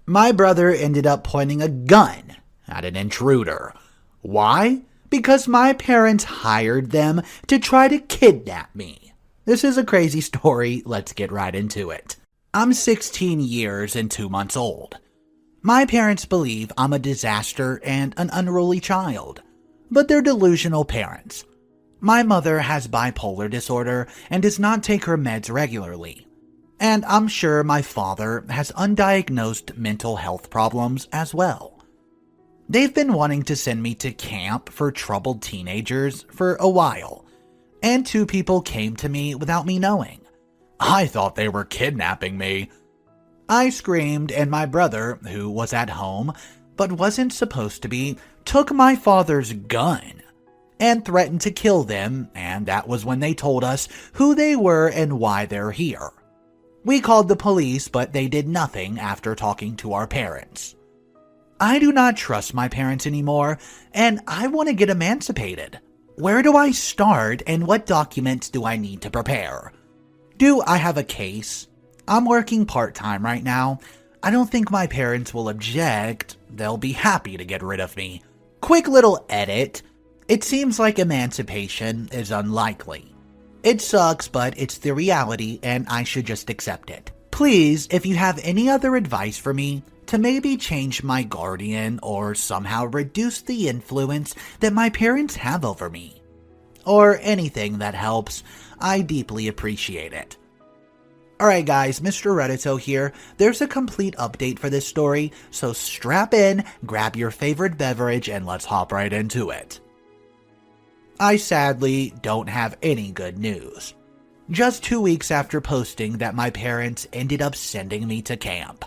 My brother ended up pointing a gun at an intruder. Why? Because my parents hired them to try to kidnap me. This is a crazy story. Let's get right into it. I'm 16 years and 2 months old. My parents believe I'm a disaster and an unruly child, but they're delusional parents. My mother has bipolar disorder and does not take her meds regularly. And I'm sure my father has undiagnosed mental health problems as well. They've been wanting to send me to camp for troubled teenagers for a while, and 2 people came to me without me knowing. I thought they were kidnapping me. I screamed, and my brother, who was at home but wasn't supposed to be, took my father's gun and threatened to kill them, and that was when they told us who they were and why they're here. We called the police, but they did nothing after talking to our parents. I do not trust my parents anymore, and I want to get emancipated. Where do I start, and what documents do I need to prepare? Do I have a case? I'm working part-time right now. I don't think my parents will object. They'll be happy to get rid of me. Quick little edit. It seems like emancipation is unlikely. It sucks, but it's the reality, and I should just accept it. Please, if you have any other advice for me, to maybe change my guardian or somehow reduce the influence that my parents have over me, or anything that helps, I deeply appreciate it. Alright guys, Mr. Reddito here. There's a complete update for this story, so strap in, grab your favorite beverage, and let's hop right into it. I sadly don't have any good news. Just 2 weeks after posting that my parents ended up sending me to camp.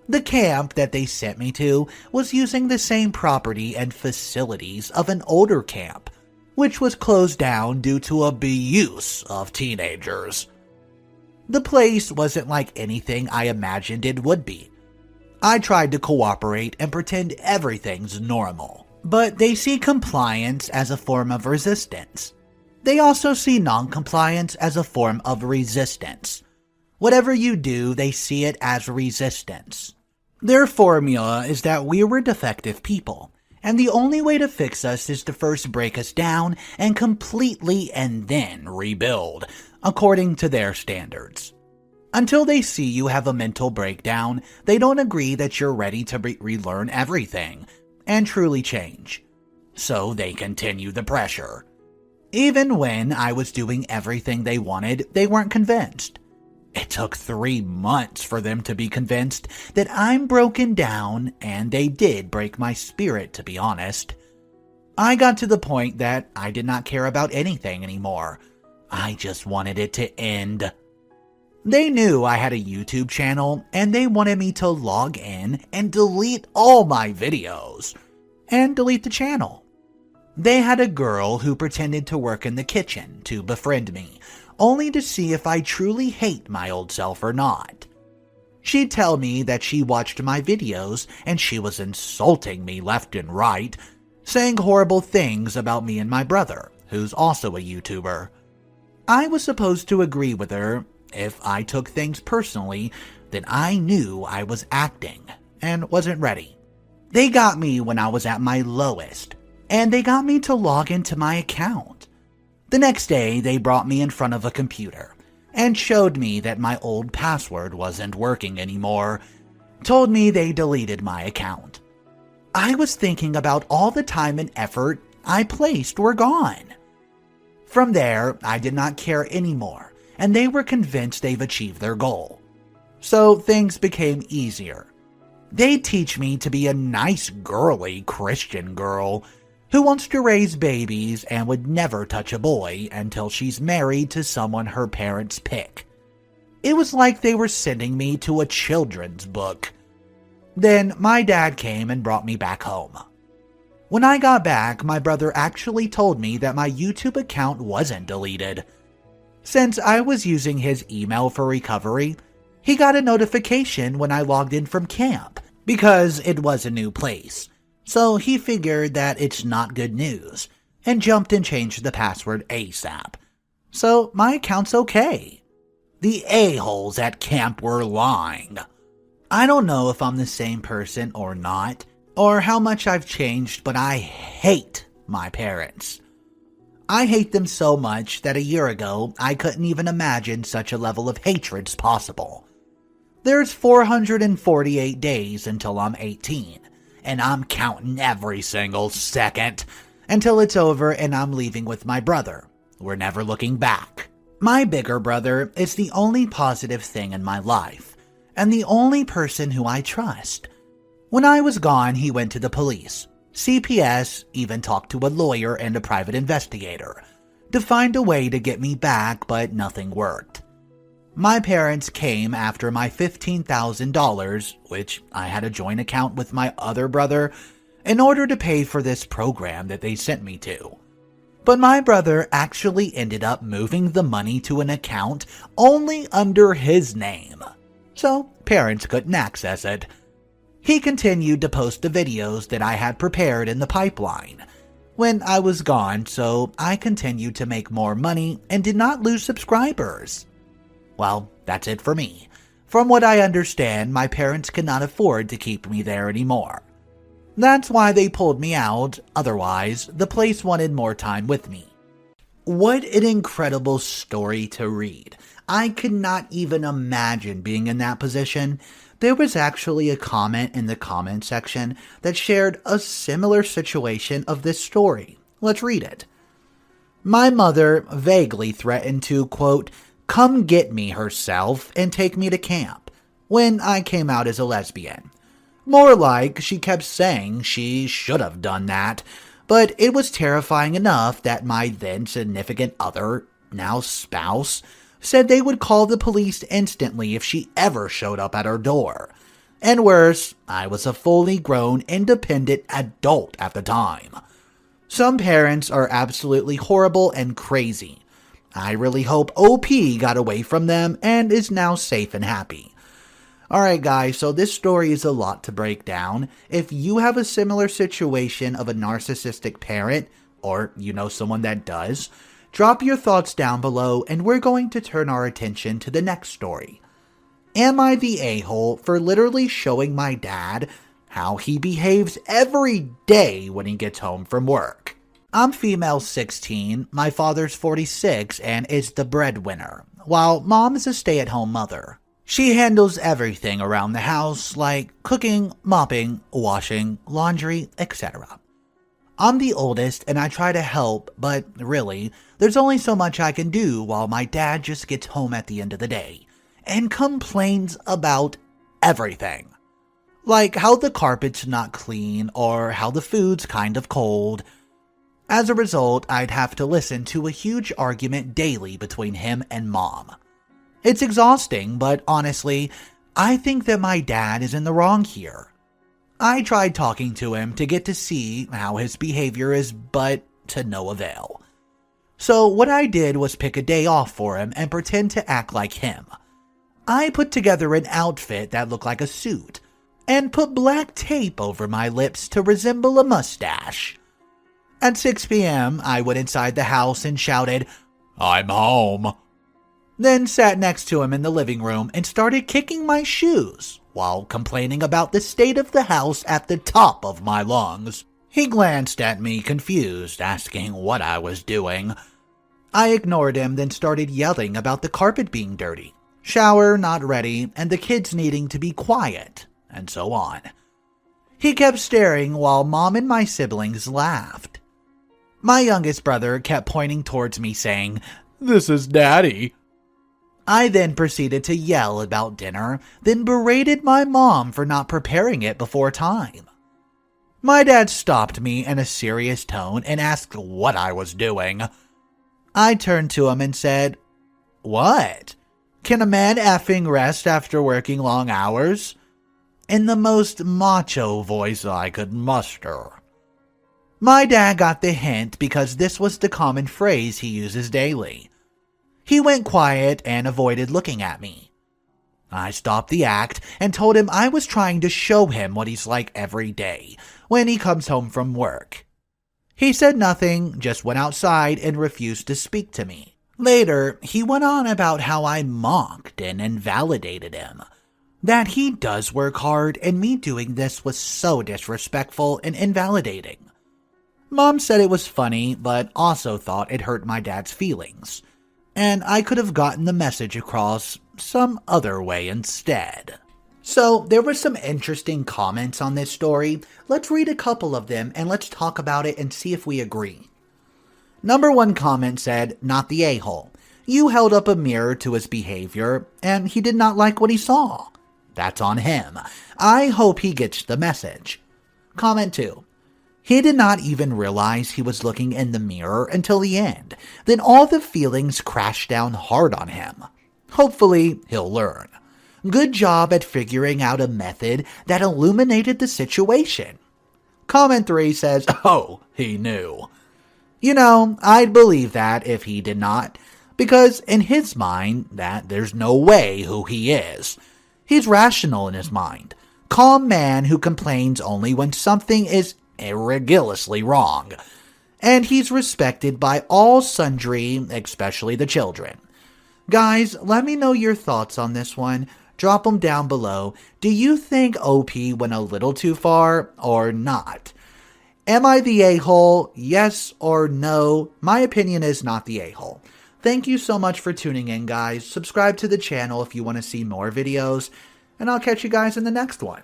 The camp that they sent me to was using the same property and facilities of an older camp, which was closed down due to abuse of teenagers. The place wasn't like anything I imagined it would be. I tried to cooperate and pretend everything's normal, but they see compliance as a form of resistance. They also see non-compliance as a form of resistance. Whatever you do, they see it as resistance. Their formula is that we were defective people, and the only way to fix us is to first break us down and completely and then rebuild, according to their standards. Until they see you have a mental breakdown, they don't agree that you're ready to relearn everything and truly change. So they continue the pressure. Even when I was doing everything they wanted, they weren't convinced. It took 3 months for them to be convinced that I'm broken down, and they did break my spirit, to be honest. I got to the point that I did not care about anything anymore. I just wanted it to end. They knew I had a YouTube channel, and they wanted me to log in and delete all my videos, and delete the channel. They had a girl who pretended to work in the kitchen to befriend me, only to see if I truly hate my old self or not. She'd tell me that she watched my videos and she was insulting me left and right, saying horrible things about me and my brother, who's also a YouTuber. I was supposed to agree with her. If I took things personally, then I knew I was acting and wasn't ready. They got me when I was at my lowest, and they got me to log into my account. The next day, they brought me in front of a computer and showed me that my old password wasn't working anymore, told me they deleted my account. I was thinking about all the time and effort I placed were gone. From there, I did not care anymore, and they were convinced they've achieved their goal. So things became easier. They teach me to be a nice, girly Christian girl who wants to raise babies and would never touch a boy until she's married to someone her parents pick. It was like they were sending me to a children's book. Then my dad came and brought me back home. When I got back, my brother actually told me that my YouTube account wasn't deleted. Since I was using his email for recovery, he got a notification when I logged in from camp because it was a new place. So he figured that it's not good news and jumped and changed the password ASAP. So my account's okay. The a-holes at camp were lying. I don't know if I'm the same person or not, or how much I've changed, but I hate my parents. I hate them so much that a year ago, I couldn't even imagine such a level of hatred's possible. There's 448 days until I'm 18, and I'm counting every single second until it's over and I'm leaving with my brother. We're never looking back. My bigger brother is the only positive thing in my life, and the only person who I trust. When I was gone, he went to the police, CPS, even talked to a lawyer and a private investigator to find a way to get me back, but nothing worked. My parents came after my $15,000, which I had a joint account with my other brother, in order to pay for this program that they sent me to. But my brother actually ended up moving the money to an account only under his name, so parents couldn't access it. He continued to post the videos that I had prepared in the pipeline when I was gone, so I continued to make more money and did not lose subscribers. Well, that's it for me. From what I understand, my parents cannot afford to keep me there anymore. That's why they pulled me out, otherwise, the place wanted more time with me. What an incredible story to read. I could not even imagine being in that position. There was actually a comment in the comment section that shared a similar situation of this story. Let's read it. My mother vaguely threatened to, quote, come get me herself and take me to camp when I came out as a lesbian. More like she kept saying she should have done that, but it was terrifying enough that my then significant other, now spouse, said they would call the police instantly if she ever showed up at her door. And worse, I was a fully grown, independent adult at the time. Some parents are absolutely horrible and crazy. I really hope OP got away from them and is now safe and happy. Alright guys, so this story is a lot to break down. If you have a similar situation of a narcissistic parent, or you know someone that does, drop your thoughts down below and we're going to turn our attention to the next story. Am I the a-hole for literally showing my dad how he behaves every day when he gets home from work? I'm female 16, my father's 46 and is the breadwinner, while mom is a stay-at-home mother. She handles everything around the house like cooking, mopping, washing, laundry, etc. I'm the oldest and I try to help, but really, there's only so much I can do while my dad just gets home at the end of the day and complains about everything. Like how the carpet's not clean or how the food's kind of cold. As a result, I'd have to listen to a huge argument daily between him and mom. It's exhausting, but honestly, I think that my dad is in the wrong here. I tried talking to him to get to see how his behavior is, but to no avail. So what I did was pick a day off for him and pretend to act like him. I put together an outfit that looked like a suit and put black tape over my lips to resemble a mustache. At 6 p.m., I went inside the house and shouted, "I'm home." Then sat next to him in the living room and started kicking my shoes while complaining about the state of the house at the top of my lungs. He glanced at me confused, asking what I was doing. I ignored him, then started yelling about the carpet being dirty, shower not ready, and the kids needing to be quiet, and so on. He kept staring while mom and my siblings laughed. My youngest brother kept pointing towards me saying, "This is Daddy." I then proceeded to yell about dinner, then berated my mom for not preparing it before time. My dad stopped me in a serious tone and asked what I was doing. I turned to him and said, "What? Can a man effing rest after working long hours?" in the most macho voice I could muster. My dad got the hint because this was the common phrase he uses daily. He went quiet and avoided looking at me. I stopped the act and told him I was trying to show him what he's like every day when he comes home from work. He said nothing, just went outside and refused to speak to me. Later, he went on about how I mocked and invalidated him. that he does work hard, and me doing this was so disrespectful and invalidating. Mom said it was funny, but also thought it hurt my dad's feelings, and I could have gotten the message across some other way instead. So there were some interesting comments on this story. Let's read a couple of them and let's talk about it and see if we agree. Number 1 comment said, "Not the a-hole. You held up a mirror to his behavior, and he did not like what he saw. That's on him. I hope he gets the message." Comment 2. "He did not even realize he was looking in the mirror until the end. Then all the feelings crashed down hard on him. Hopefully, he'll learn. Good job at figuring out a method that illuminated the situation." Comment 3 says, "Oh, he knew." You know, I'd believe that if he did not, because in his mind, there's no way who he is. He's rational in his mind. Calm man who complains only when something is irregularly wrong. And he's respected by all sundry, especially the children. Guys, let me know your thoughts on this one. Drop them down below. Do you think OP went a little too far or not? Am I the a-hole? Yes or no? My opinion is not the a-hole. Thank you so much for tuning in, guys. Subscribe to the channel if you want to see more videos, and I'll catch you guys in the next one.